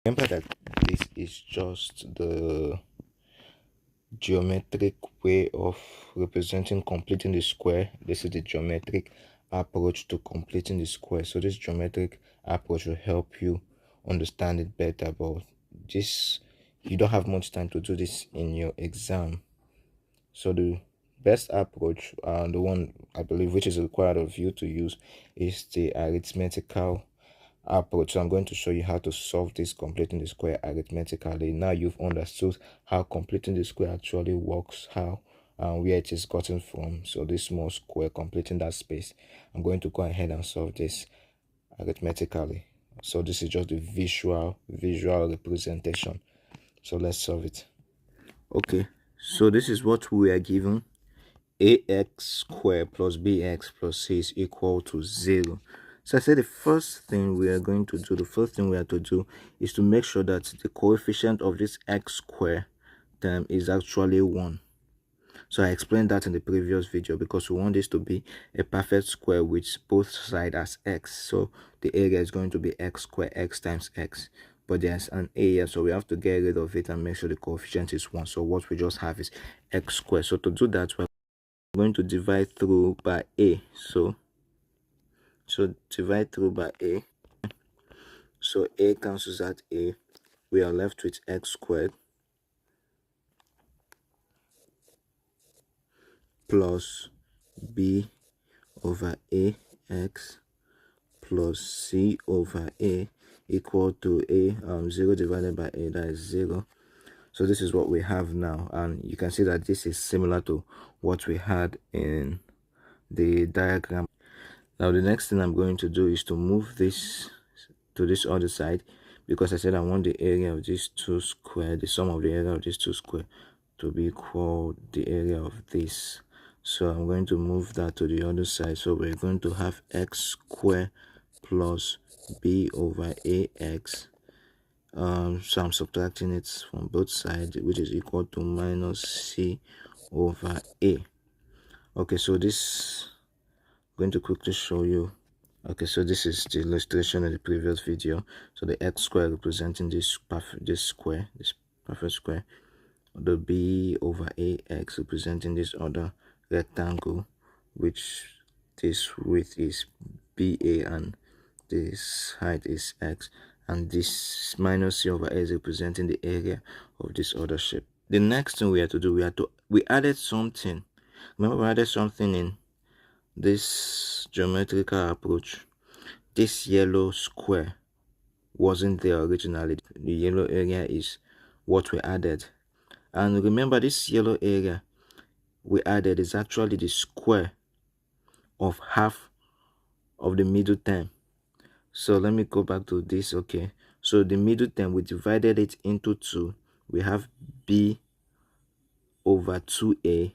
Remember that this is just the geometric way of representing completing the square. This is the geometric approach to completing the square. So this geometric approach will help you understand it better, but this, you don't have much time to do this in your exam. So the best approach, the one I believe which is required of you to use, is the arithmetical approach. So I'm going to show you how to solve this completing the square arithmetically. Now you've understood how completing the square actually works, how where it is gotten from. So this small square completing that space, I'm going to go ahead and solve this arithmetically. So this is just the visual representation. So let's solve it. Okay, so this is what we are given: ax squared plus bx plus c is equal to 0. So I said the first thing we are to do is to make sure that the coefficient of this x square term is actually 1. So I explained that in the previous video, because we want this to be a perfect square with both sides as x. So the area is going to be x squared, x times x. But there's an a here, so we have to get rid of it and make sure the coefficient is 1. So what we just have is x squared. So to do that, we're going to divide through by a. So divide through by a. So a cancels out a. We are left with x squared plus b over a x plus c over a equal to a 0 divided by a, that is 0. So this is what we have now, and you can see that this is similar to what we had in the diagram. Now the next thing I'm going to do is to move this to this other side, because I said I want the area of these two square, the sum of the area of these two square, to be equal the area of this. So I'm going to move that to the other side. So we're going to have x squared plus b over ax. So I'm subtracting it from both sides, which is equal to minus c over a. Okay, so this, I'm going to quickly show you. Okay, so this is the illustration in the previous video. So the x square representing this perfect square, the b over ax representing this other rectangle, which this width is ba and this height is x, and this minus c over a is representing the area of this other shape. The next thing we have to do, we added something. Remember, we added something in this geometrical approach. This yellow square wasn't there originally. The yellow area is what we added, and remember, this yellow area we added is actually the square of half of the middle term. So let me go back to this. Okay, so the middle term, we divided it into 2. We have b over 2a,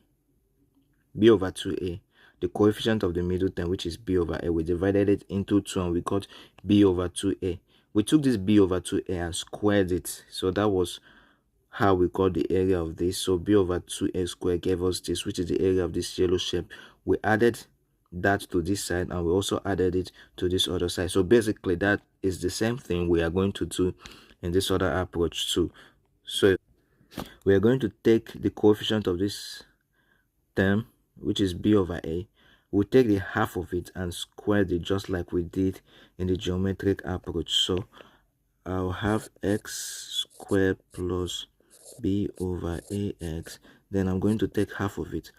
the coefficient of the middle term, which is b over a. We divided it into 2 and we got b over 2a. We took this b over 2a and squared it, so that was how we got the area of this. So b over 2a squared gave us this, which is the area of this yellow shape. We added that to this side and we also added it to this other side. So basically that is the same thing we are going to do in this other approach too. So we are going to take the coefficient of this term, which is b over a. We'll take the half of it and square it, just like we did in the geometric approach. So I'll have x squared plus b over ax. Then I'm going to take half of it,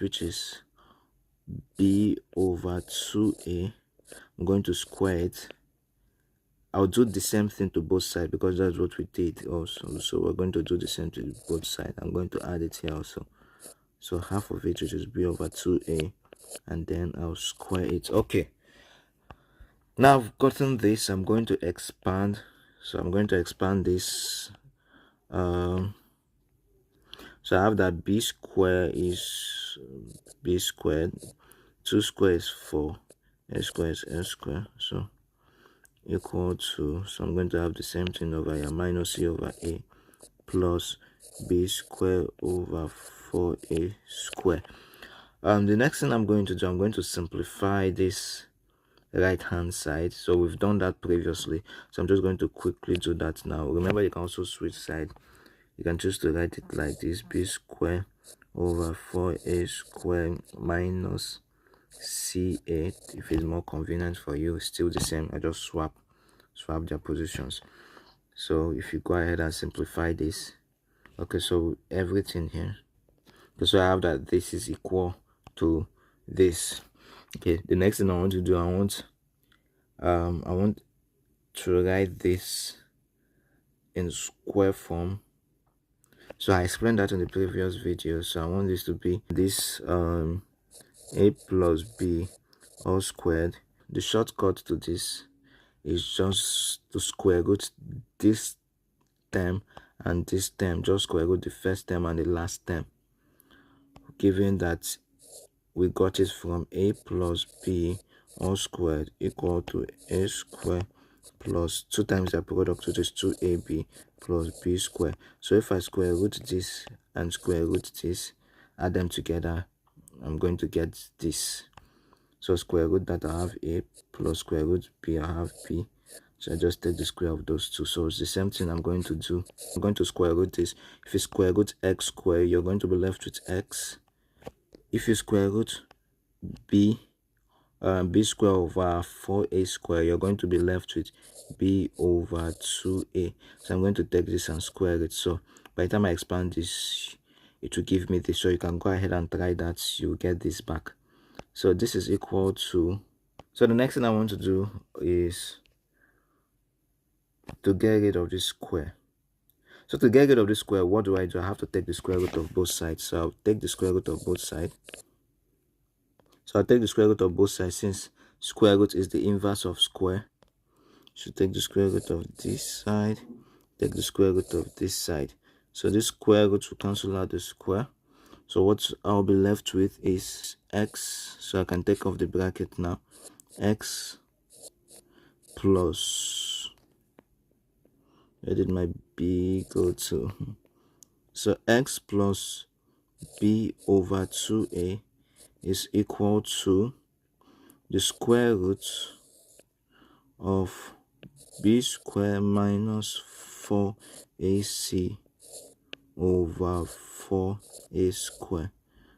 which is b over 2a. I'm going to square it. I'll do the same thing to both sides because that's what we did also. So we're going to do the same to both sides. I'm going to add it here also. So half of it, which is b over 2a, and then I'll square it. Okay, now I've gotten this. I'm going to expand. So I'm going to expand this. So I have that b squared is b squared, 2 squared is 4, a squared is s squared, so equal to, so I'm going to have the same thing over here, minus c over a plus b squared over 4a squared. The next thing I'm going to do, I'm going to simplify this right hand side. So we've done that previously, so I'm just going to quickly do that now. Remember, you can also switch side. You can choose to write it like this: b square over 4a square minus ca. If it's more convenient for you, still the same. I just swap their positions. So if you go ahead and simplify this, okay, so everything here, so I have that this is equal to this. Okay, the next thing I want to do, I want to write this in square form. So I explained that in the previous video. So I want this to be this a plus b all squared. The shortcut to this is just to square root this term and this term. Just square root the first term and the last term, given that we got it from a plus b all squared equal to a squared plus 2 times the product, which is 2ab plus b squared. So if I square root this and square root this, add them together, I'm going to get this. So square root that, I have a plus square root b, I have b. So I just take the square of those two. So it's the same thing I'm going to do. I'm going to square root this. If you square root x squared, you're going to be left with x. If you square root b square over 4a square, you're going to be left with b over 2a. So I'm going to take this and square it. So by the time I expand this, it will give me this. So you can go ahead and try that. You'll get this back. So this is equal to, so the next thing I want to do is to get rid of this square. So to get rid of this square, what do? I have to take the square root of both sides. So I'll take the square root of both sides. So I'll take the square root of both sides, since square root is the inverse of square. So take the square root of this side, take the square root of this side. So this square root will cancel out the square. So what I'll be left with is x. So I can take off the bracket now. X plus, where did my b go to? So x plus b over 2a is equal to the square root of b square minus 4ac over 4a square.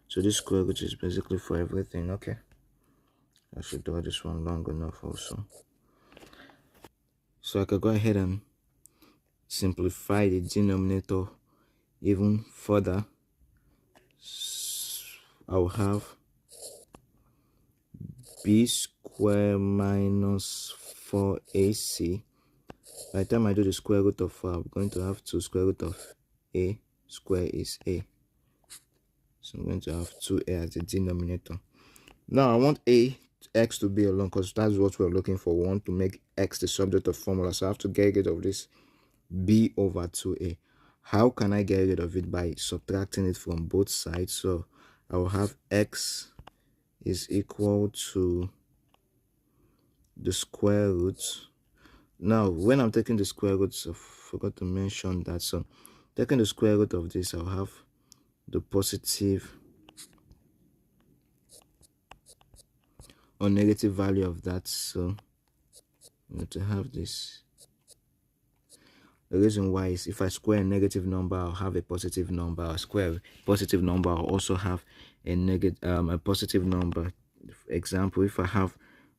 So this square root is basically for everything. Okay, I should draw this one long enough also. So I could go ahead and simplify the denominator even further. I'll have b square minus 4ac. By the time I do the square root of 4, I'm going to have 2 square root of a square is a. So I'm going to have 2a as the denominator. Now I want x to be alone, because that's what we're looking for. We want to make x the subject of formula. So I have to get rid of this b over 2a. How can I get rid of it? By subtracting it from both sides. So I will have x is equal to the square root. Now when I'm taking the square roots, I forgot to mention that. So taking the square root of this, I'll have the positive or negative value of that. So I'm going to have this. The reason why is if I square a negative number, I'll have a positive number. I'll square a positive number, I'll also have a negative a positive number. For example, if I have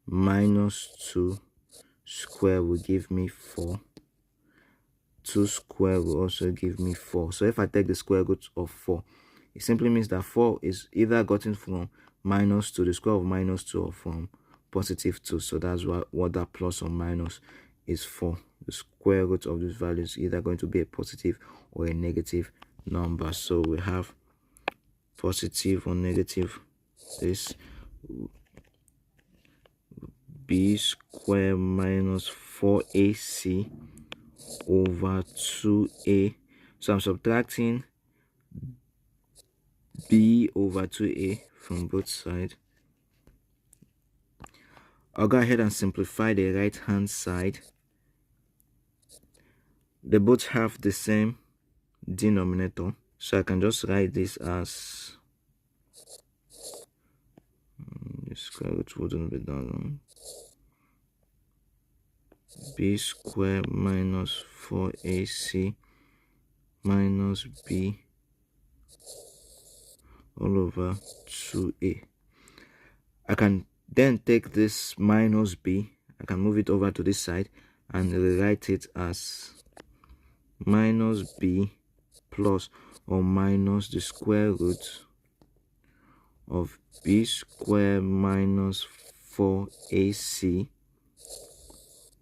minus 2 square will give me 4. 2 square will also give me 4. So if I take the square root of 4, it simply means that 4 is either gotten from minus 2, the square of minus 2, or from positive 2. So that's what that plus or minus is for. The square root of this value is either going to be a positive or a negative number. So we have positive or negative. This b square minus 4ac over 2a. So I'm subtracting b over 2a from both sides. I'll go ahead and simplify the right hand side. They both have the same denominator, so I can just write this as the square root wouldn't be done. b square minus 4ac minus b all over 2a. I can then take this minus b, I can move it over to this side and rewrite it as minus b plus or minus the square root of b square minus 4ac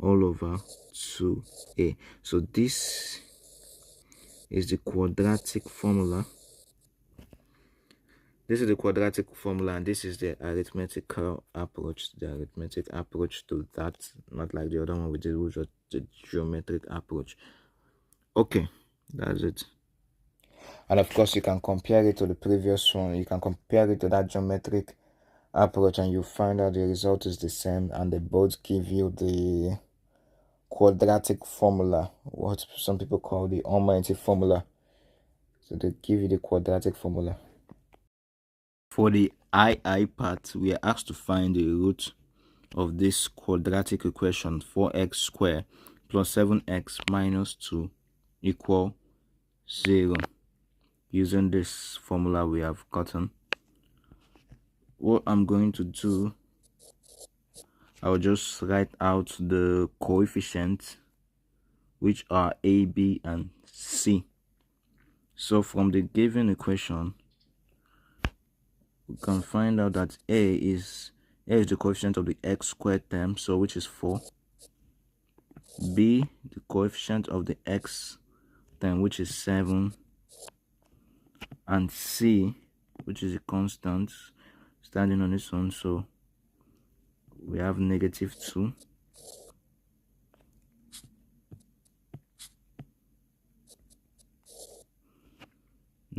all over 2a. So this is the quadratic formula. This is the quadratic formula, and this is the arithmetical approach. The arithmetic approach to that, not like the other one we did, which was the geometric approach. Okay, that's it. And of course, you can compare it to the previous one. You can compare it to that geometric approach, and you find out the result is the same, and they both give you the quadratic formula, what some people call the almighty formula. So they give you the quadratic formula. For the II part, we are asked to find the root of this quadratic equation 4x squared plus 7x minus 2 equal 0 using this formula we have gotten. What I'm going to do, I'll just write out the coefficients, which are a, b, and c. So from the given equation, we can find out that a is the coefficient of the x squared term, so which is 4. B, the coefficient of the x term, which is 7. And c, which is a constant standing on its own, so we have -2.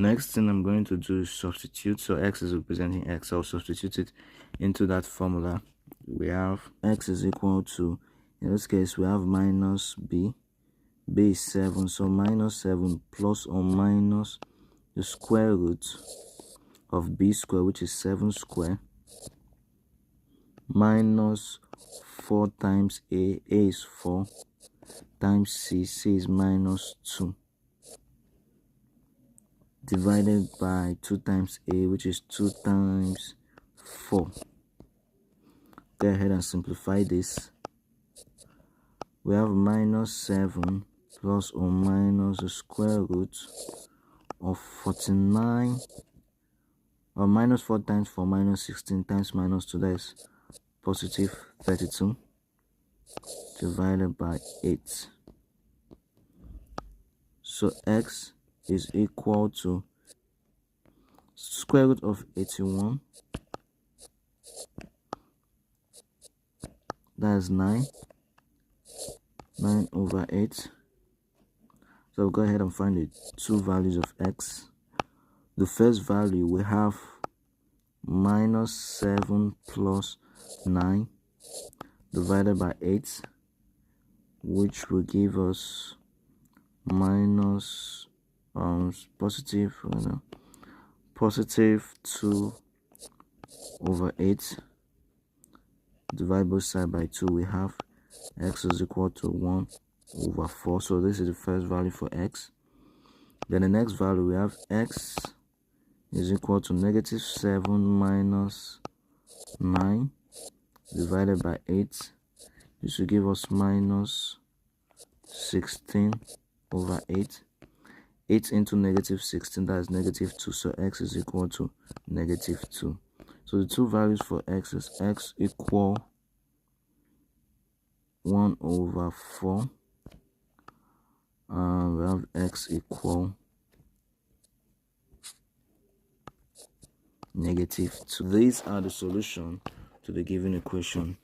Next thing I'm going to do is substitute. So x is representing x. I'll substitute it into that formula. We have x is equal to, in this case, we have minus b. B is 7, so minus 7 plus or minus the square root of b squared, which is 7 squared, minus 4 times a is 4, times c is minus 2, divided by 2 times a, which is 2 times 4. Go ahead and simplify this. We have minus 7 plus or minus the square root of 49, or minus 4 times 4 minus 16 times minus 2, that is positive 32, divided by 8. So x is equal to square root of 81, that is 9 over 8. So we'll go ahead and find the two values of x. The first value, we have minus 7 plus 9 divided by 8, which will give us minus positive 2 over 8. Divide both sides by 2, we have x is equal to 1 over 4. So this is the first value for x. Then the next value, we have x is equal to -7 minus 9 divided by 8. This will give us minus 16 over 8. 8 into -16, that is -2. So x is equal to -2. So the two values for x is x equal 1 over 4, and we have x equal -2. These are the solution to the given equation.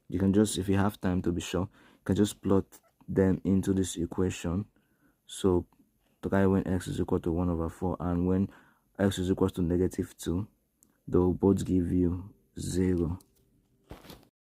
You can just, if you have time to be sure, you can just plot them into this equation. So try when x is equal to 1 over 4 and when x is equal to -2, they will both give you 0.